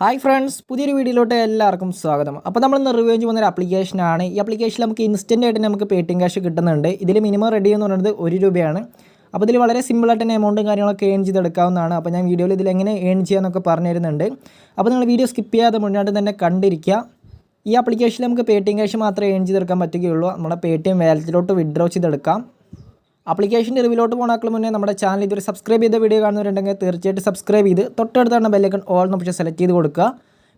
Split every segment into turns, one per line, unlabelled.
Hi friends, പുതിയൊരു വീഡിയോയിലോട്ട് എല്ലാവർക്കും സ്വാഗതം. അപ്പോൾ നമ്മൾ ഇന്ന് റിവ്യൂ ചെയ്യുന്ന ഒരു ആപ്ലിക്കേഷനാണ്. ഈ ആപ്ലിക്കേഷനിൽ നമുക്ക് ഇൻസ്റ്റൻ്റ് ആയിട്ട് നമുക്ക് പേടിഎം ക്യാഷ് കിട്ടുന്നുണ്ട്. ഇതിൽ മിനിമം റെഡി എന്ന് പറയുന്നത് 1 രൂപയാണ്. അപ്പോൾ ഇതിൽ വളരെ സിമ്പിളായിട്ട് തന്നെ എമൗണ്ടും കാര്യങ്ങളൊക്കെ ഏൺ ചെയ്തെടുക്കാവുന്നതാണ്. അപ്പോൾ ഞാൻ വീഡിയോയിൽ ഇതിൽ എങ്ങനെ ഏൺ ചെയ്യാമെന്നൊക്കെ പറഞ്ഞു തരുന്നുണ്ട്. അപ്പോൾ നിങ്ങൾ വീഡിയോ സ്കിപ്പ് ചെയ്യാതെ മുന്നോട്ട് തന്നെ കണ്ടിരിക്കുക. ഈ ആപ്ലിക്കേഷനിൽ നമുക്ക് പേടിഎം ക്യാഷ് മാത്രമേ ഏൺ ചെയ്തെടുക്കാൻ പറ്റുകയുള്ളൂ. നമ്മുടെ പേടിഎം വാലറ്റിലോട്ട് വിഡ്രോ ചെയ്തെടുക്കാം. ആപ്ലിക്കേഷൻ്റെ റിവ്യൂലോട്ട് പോകാനാക്കൾ മുന്നേ നമ്മുടെ ചാനൽ ഇതൊരു സബ്സ്ക്രൈബ് ചെയ്ത വീഡിയോ കാണുന്നവരുണ്ടെങ്കിൽ തീർച്ചയായിട്ടും സബ്സ്ക്രൈബ് ചെയ്ത് തൊട്ടടുത്താണ് ബെല്ലൈക്കൺ ഓൾ എന്ന ഓപ്ഷൻ സെലക്ട് ചെയ്ത് കൊടുക്കുക.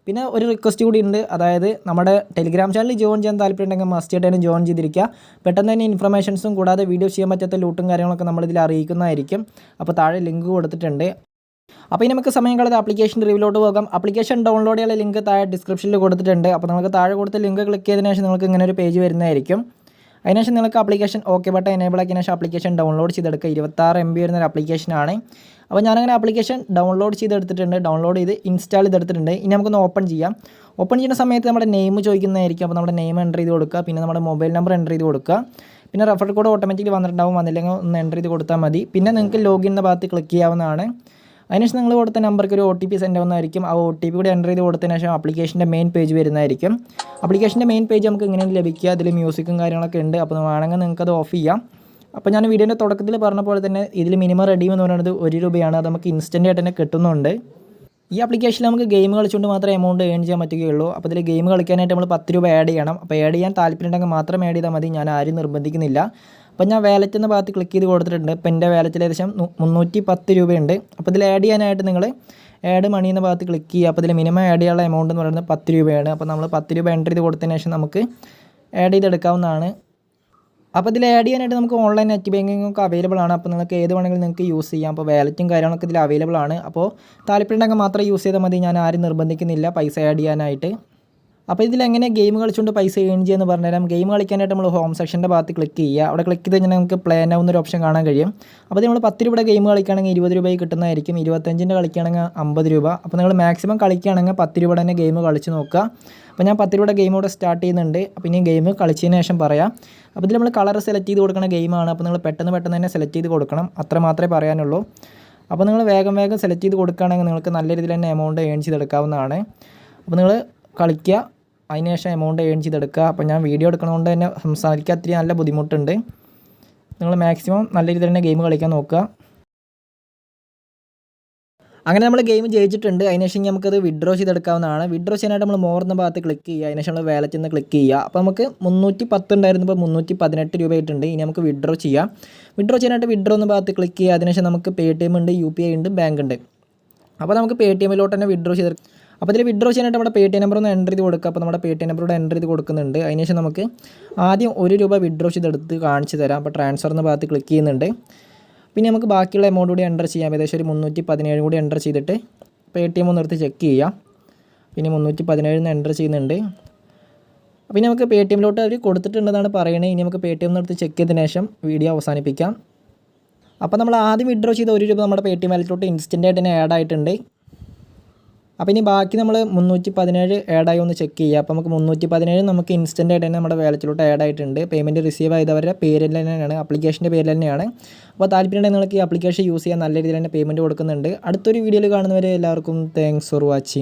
പിന്നെ ഒരു റിക്വസ്റ്റ് കൂടി ഉണ്ട്, അതായത് നമ്മുടെ ടെലിഗ്രാം ചാനൽ ജോയിൻ ചെയ്യാൻ താല്പര്യമുണ്ടെങ്കിൽ മസ്റ്റ് ആയിട്ട് തന്നെ ജോയിൻ ചെയ്തിരിക്കുക. പെട്ടെന്ന് തന്നെ ഇൻഫർമേഷൻസും കൂടാതെ വീഡിയോ ചെയ്യാൻ പറ്റാത്ത ലൂട്ടും കാര്യങ്ങളൊക്കെ നമ്മളിതിൽ അറിയിക്കുന്നതായിരിക്കും. അപ്പോൾ താഴെ ലിങ്ക് കൊടുത്തിട്ടുണ്ട്. അപ്പോൾ ഇനി നമുക്ക് സമയം കളയാതെ ആപ്ലിക്കേഷൻ റിവ്യൂലോട്ട് പോകാം. ആപ്ലിക്കേഷൻ ഡൗൺലോഡ് ചെയ്യാനുള്ള ലിങ്ക് താഴെ ഡിസ്ക്രിപ്ഷനിൽ കൊടുത്തിട്ടുണ്ട്. അപ്പോൾ നമുക്ക് താഴെ കൊടുത്ത ലിങ്ക് ക്ലിക്ക് ചെയ്തതിനു ശേഷം നിങ്ങൾക്ക് ഇങ്ങനെ ഒരു പേജ് വരുന്നതായിരിക്കും. അതിനുശേഷം നിങ്ങൾക്ക് ആപ്ലിക്കേഷൻ ഓക്കെ ബട്ടൺ എനേബിൾ ആക്കിയതിനു ശേഷം ആപ്ലിക്കേഷൻ ഡൗൺലോഡ് ചെയ്തെടുക്കുക. 26 MB വരുന്നൊരു ആപ്ലിക്കേഷനാണ്. അപ്പോൾ ഞാനങ്ങനെ ആപ്ലിക്കേഷൻ ഡൗൺലോഡ് ചെയ്തെടുത്തിട്ടുണ്ട്. ഡൗൺലോഡ് ചെയ്ത് ഇൻസ്റ്റാൾ ചെയ്തെടുത്തിട്ടുണ്ട്. ഇനി നമുക്കൊന്ന് ഓപ്പൺ ചെയ്യാം. ഓപ്പൺ ചെയ്യുന്ന സമയത്ത് നമ്മുടെ നെയിം ചോദിക്കുന്നതായിരിക്കും. അപ്പോൾ നമ്മുടെ നെയിം എൻ്റർ ചെയ്ത് കൊടുക്കുക. പിന്നെ നമ്മുടെ മൊബൈൽ നമ്പർ എൻ്റർ ചെയ്ത് കൊടുക്കുക. പിന്നെ റെഫർ കോഡ് ഓട്ടോമാറ്റിക്കലി വന്നിട്ടുണ്ടാവും. വന്നില്ലെങ്കിൽ ഒന്ന് എൻ്റർ ചെയ്ത് കൊടുത്താൽ മതി. പിന്നെ നിങ്ങൾക്ക് ലോഗിൻ എന്ന ഭാഗത്ത് ക്ലിക്ക് ചെയ്യാവുന്നതാണ്. അതിനുശേഷം നിങ്ങൾ കൊടുത്ത നമ്പർക്ക് ഒരു OTP സെൻഡ് ആവുന്നതായിരിക്കും. ആ OTP കൂടി എൻ്റർ ചെയ്ത് കൊടുത്തതിന് ശേഷം ആപ്ലിക്കേഷൻ്റെ മെയിൻ പേജ് വരുന്നതായിരിക്കും. ആപ്ലിക്കേഷൻ്റെ മെയിൻ പേജ് നമുക്ക് ഇങ്ങനെയാണ് ലഭിക്കുക. അതിൽ മ്യൂസിക്കും കാര്യങ്ങളൊക്കെ ഉണ്ട്. അപ്പോൾ വേണമെങ്കിൽ നിങ്ങൾക്കത് ഓഫ് ചെയ്യാം. അപ്പോൾ ഞാൻ വീഡിയോൻ്റെ തുടക്കത്തിൽ പറഞ്ഞ പോലെ തന്നെ ഇതിൽ മിനിമം റെഡീം എന്ന് പറയുന്നത് 1 രൂപയാണ്. അത് നമുക്ക് ഇൻസ്റ്റൻ്റ് ആയിട്ട് തന്നെ കിട്ടുന്നുണ്ട്. ഈ ആപ്ലിക്കേഷനിൽ നമുക്ക് ഗെയിം കളിച്ചുകൊണ്ട് മാത്രമേ എമൗണ്ട് ഏൺ ചെയ്യാൻ പറ്റുകയുള്ളൂ. അപ്പോൾ ഇതിൽ ഗെയിം കളിക്കാനായിട്ട് നമ്മൾ 10 രൂപ ആഡ് ചെയ്യണം. അപ്പോൾ ആഡ് ചെയ്യാൻ താല്പര്യമുണ്ടെങ്കിൽ മാത്രം ആഡ് ചെയ്താൽ മതി. ഞാൻ ആരും നിർബന്ധിക്കുന്നില്ല. അപ്പോൾ ഞാൻ വാലറ്റ് എന്ന ഭാഗത്ത് ക്ലിക്ക് ചെയ്ത് കൊടുത്തിട്ടുണ്ട്. ഇപ്പോൾ എൻ്റെ വാലറ്റിൽ ഏകദേശം 310 രൂപയുണ്ട്. അപ്പോൾ ഇതിൽ ആഡ് ചെയ്യാനായിട്ട് നിങ്ങൾ ആഡ് മണി എന്ന ഭാഗത്ത് ക്ലിക്ക് ചെയ്യുക. അപ്പോൾ ഇതിൽ മിനിമം ആഡ് ചെയ്യാനുള്ള എമൗണ്ട് എന്ന് പറയുന്നത് 10 രൂപയാണ്. അപ്പോൾ നമ്മൾ 10 രൂപ എൻ്റർ ചെയ്ത് കൊടുത്തതിന് ശേഷം നമുക്ക് ആഡ് ചെയ്തെടുക്കാവുന്നതാണ്. അപ്പോൾ ഇതിൽ ആഡ് ചെയ്യാനായിട്ട് നമുക്ക് ഓൺലൈൻ നെറ്റ് ബാങ്കിങ് ഒക്കെ അവൈലബിൾ ആണ്. അപ്പോൾ നിങ്ങൾക്ക് ഏത് വേണമെങ്കിലും നിങ്ങൾക്ക് യൂസ് ചെയ്യാം. അപ്പോൾ വാലറ്റും കാര്യങ്ങളൊക്കെ ഇതിൽ അവൈലബിൾ ആണ്. അപ്പോൾ താല്പര്യമുണ്ടെങ്കിൽ മാത്രം യൂസ് ചെയ്താൽ മതി. ഞാൻ ആരും നിർബന്ധിക്കുന്നില്ല പൈസ ആഡ് ചെയ്യാനായിട്ട്. അപ്പോൾ ഇതിലെങ്ങനെ ഗെയിം കളിച്ചുകൊണ്ട് പൈസ ഏൺ ചെയ്യുമെന്ന് പറഞ്ഞുതരാം. ഗെയിം കളിക്കാനായിട്ട് നമ്മൾ ഹോം സെക്ഷൻ്റെ ഭാഗത്ത് ക്ലിക്ക് ചെയ്യുക. അവിടെ ക്ലിക്ക് ചെയ്ത് കഴിഞ്ഞാൽ നമുക്ക് പ്ലേ നൗ എന്നൊരു ഓപ്ഷൻ കാണാൻ കഴിയും. അപ്പോൾ നമ്മൾ 10 രൂപയുടെ ഗെയിം കളിക്കുകയാണെങ്കിൽ 20 രൂപയ്ക്ക് കിട്ടുന്നതായിരിക്കും. 25-ൻ്റെ കളിക്കുകയാണെങ്കിൽ 50 രൂപ. അപ്പോൾ നിങ്ങൾ മാക്സിമം കളിക്കുകയാണെങ്കിൽ 10 രൂപയുടെ തന്നെ ഗെയിം കളിച്ച് നോക്കുക. അപ്പോൾ ഞാൻ 10 രൂപയുടെ ഗെയിം ഇവിടെ സ്റ്റാർട്ട് ചെയ്യുന്നുണ്ട്. അപ്പോൾ ഇനി ഗെയിം കളിച്ചതിന് ശേഷം പറയാം. അപ്പോൾ ഇതിൽ നമ്മൾ കളർ സെലക്ട് ചെയ്ത് കൊടുക്കുന്ന ഗെയിമാണ്. അപ്പോൾ നിങ്ങൾ പെട്ടെന്ന് തന്നെ സെലക്ട് ചെയ്ത് കൊടുക്കണം. അത്ര മാത്രമേ പറയാനുള്ളൂ. അപ്പോൾ നിങ്ങൾ വേഗം സെലക്ട് ചെയ്ത് കൊടുക്കുകയാണെങ്കിൽ നിങ്ങൾക്ക് നല്ല രീതിയിൽ തന്നെ എമൗണ്ട് ഏൺ ചെയ്തെടുക്കാവുന്നതാണ്. അപ്പോൾ നിങ്ങൾ കളിക്കുക, അതിനുശേഷം എമൗണ്ട് ഏൺ ചെയ്തെടുക്കുക. അപ്പോൾ ഞാൻ വീഡിയോ എടുക്കുന്നതുകൊണ്ട് തന്നെ സംസാരിക്കാൻ അത്രയും നല്ല ബുദ്ധിമുട്ടുണ്ട്. നിങ്ങൾ മാക്സിമം നല്ല രീതിയിൽ തന്നെ ഗെയിം കളിക്കാൻ നോക്കുക. അങ്ങനെ നമ്മൾ ഗെയിം ജയിച്ചിട്ടുണ്ട്. അതിനുശേഷം നമുക്കത് വിഡ്രോ ചെയ്തെടുക്കാവുന്നതാണ്. വിഡ്രോ ചെയ്യാനായിട്ട് നമ്മൾ മോർ എന്ന ഭാഗത്ത് ക്ലിക്ക് ചെയ്യുക. അതിനുശേഷം നമ്മൾ വാലറ്റിൽ നിന്ന് ക്ലിക്ക് ചെയ്യുക. അപ്പോൾ നമുക്ക് 310 ഉണ്ടായിരുന്നു, ഇപ്പോൾ 318 രൂപയായിട്ടുണ്ട്. ഇനി നമുക്ക് വിഡ്രോ ചെയ്യാം. വിഡ്രോ ചെയ്യാനായിട്ട് വിഡ്രോ എന്ന ഭാഗത്ത് ക്ലിക്ക് ചെയ്യുക. അതിനുശേഷം നമുക്ക് പേടിഎം ഉണ്ട്, UPI ഉണ്ട്, ബാങ്ക് ഉണ്ട്. അപ്പോൾ നമുക്ക് പേടിഎമ്മിലോട്ട് തന്നെ വിഡ്രോ ചെയ്ത്, അപ്പോൾ ഇതിൽ വിഡ്രോ ചെയ്യാനായിട്ട് നമ്മുടെ പേടിഎം നമ്പർ ഒന്ന് എൻ്റർ ചെയ്ത് കൊടുക്കുക. അപ്പോൾ നമ്മുടെ പേടിഎം നമ്പറോട് എൻ്റർ ചെയ്ത് കൊടുക്കുന്നുണ്ട്. അതിനുശേഷം നമുക്ക് ആദ്യം 1 രൂപ വിഡ്രോ ചെയ്തെടുത്ത് കാണിച്ച് തരാം. അപ്പോൾ ട്രാൻസ്ഫർ എന്ന ഭാഗത്ത് ക്ലിക്ക് ചെയ്യുന്നുണ്ട്. പിന്നെ നമുക്ക് ബാക്കിയുള്ള എമൗണ്ട് കൂടി എൻ്റർ ചെയ്യാം. ഏകദേശം ഒരു 317 കൂടി എൻ്റർ ചെയ്തിട്ട് പേടിഎം ഒന്ന് എടുത്ത് ചെക്ക് ചെയ്യാം. പിന്നെ 317 എൻ്റർ ചെയ്യുന്നുണ്ട്. പിന്നെ നമുക്ക് പേടിഎമ്മിലോട്ട് അവർ കൊടുത്തിട്ടുണ്ടെന്നാണ് പറയുന്നത്. ഇനി നമുക്ക് പേടിഎം എടുത്ത് ചെക്ക് ചെയ്തതിന് ശേഷം വീഡിയോ അവസാനിപ്പിക്കാം. അപ്പോൾ നമ്മൾ ആദ്യം വിഡ്രോ ചെയ്ത 1 രൂപ നമ്മുടെ പേടിഎം വാലറ്റിലോട്ട് ഇൻസ്റ്റൻ്റ് ആയിട്ട് തന്നെ ആഡ് ആയിട്ടുണ്ട്. അപ്പോൾ ഇനി ബാക്കി നമ്മൾ 317 ആഡായി ഒന്ന് ചെക്ക് ചെയ്യുക. അപ്പോൾ നമുക്ക് 317 നമുക്ക് ഇൻസ്റ്റൻ്റ് ആയിട്ട് തന്നെ നമ്മുടെ വാലറ്റിലോട്ട് ആഡ് ആയിട്ടുണ്ട്. പേയ്മെൻറ്റ് റിസീവ് ചെയ്തവരുടെ പേരിൽ തന്നെയാണ്, ആപ്ലിക്കേഷൻ്റെ പേരിൽ തന്നെയാണ്. അപ്പോൾ താല്പര്യമുണ്ടെങ്കിൽ നിങ്ങൾക്ക് ഈ ആപ്ലിക്കേഷൻ യൂസ് ചെയ്യാൻ നല്ല രീതിയിൽ തന്നെ പേയ്മെൻറ്റ് കൊടുക്കുന്നുണ്ട്. അടുത്തൊരു വീഡിയോയിൽ കാണുന്നവരെ എല്ലാവർക്കും താങ്ക്സ് ഫോർ വാച്ചിങ്.